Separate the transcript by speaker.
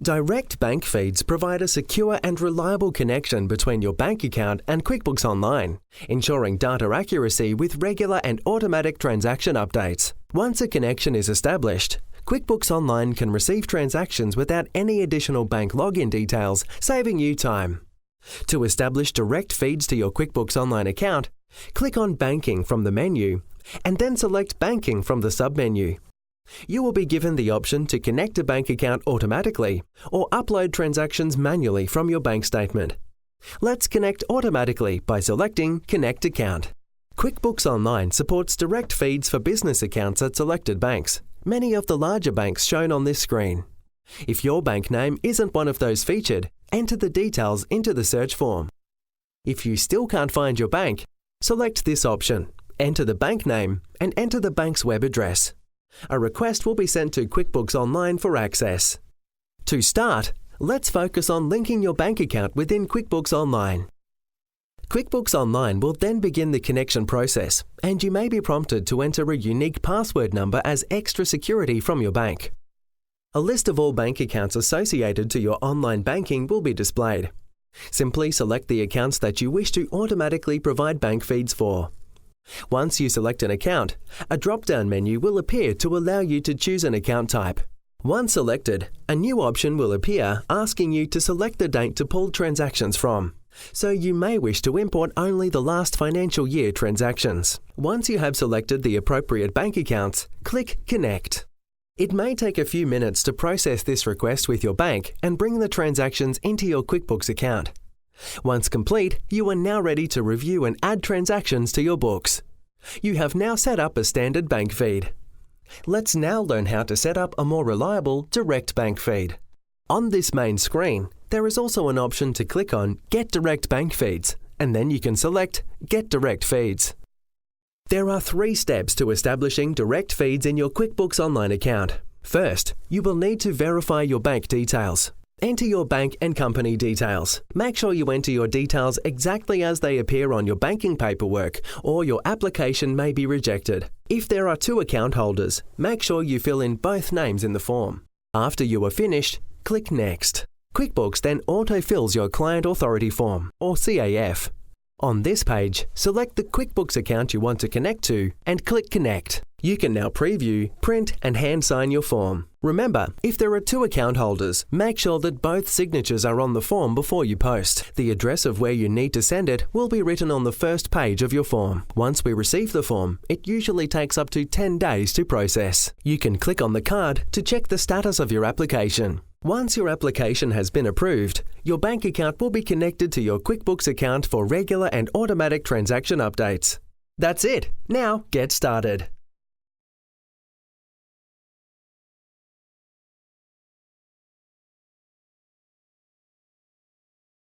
Speaker 1: Direct bank feeds provide a secure and reliable connection between your bank account and QuickBooks Online, ensuring data accuracy with regular and automatic transaction updates. Once a connection is established, QuickBooks Online can receive transactions without any additional bank login details, saving you time. To establish direct feeds to your QuickBooks Online account, click on Banking from the menu and then select Banking from the submenu. You will be given the option to connect a bank account automatically or upload transactions manually from your bank statement. Let's connect automatically by selecting Connect Account. QuickBooks Online supports direct feeds for business accounts at selected banks, many of the larger banks shown on this screen. If your bank name isn't one of those featured, enter the details into the search form. If you still can't find your bank, select this option, enter the bank name, and enter the bank's web address. A request will be sent to QuickBooks Online for access. To start, let's focus on linking your bank account within QuickBooks Online. QuickBooks Online will then begin the connection process, and you may be prompted to enter a unique password number as extra security from your bank. A list of all bank accounts associated to your online banking will be displayed. Simply select the accounts that you wish to automatically provide bank feeds for. Once you select an account, a drop-down menu will appear to allow you to choose an account type. Once selected, a new option will appear asking you to select the date to pull transactions from. So you may wish to import only the last financial year transactions. Once you have selected the appropriate bank accounts, click Connect. It may take a few minutes to process this request with your bank and bring the transactions into your QuickBooks account. Once complete, you are now ready to review and add transactions to your books. You have now set up a standard bank feed. Let's now learn how to set up a more reliable direct bank feed. On this main screen, there is also an option to click on Get Direct Bank Feeds, and then you can select Get Direct Feeds. There are 3 steps to establishing direct feeds in your QuickBooks Online account. First, you will need to verify your bank details. Enter your bank and company details. Make sure you enter your details exactly as they appear on your banking paperwork, or your application may be rejected. If there are 2 account holders, make sure you fill in both names in the form. After you are finished, click Next. QuickBooks then auto-fills your Client Authority Form, or CAF. On this page, select the QuickBooks account you want to connect to and click Connect. You can now preview, print, and hand sign your form. Remember, if there are 2 account holders, make sure that both signatures are on the form before you post. The address of where you need to send it will be written on the first page of your form. Once we receive the form, it usually takes up to 10 days to process. You can click on the card to check the status of your application. Once your application has been approved, your bank account will be connected to your QuickBooks account for regular and automatic transaction updates. That's it. Now get started.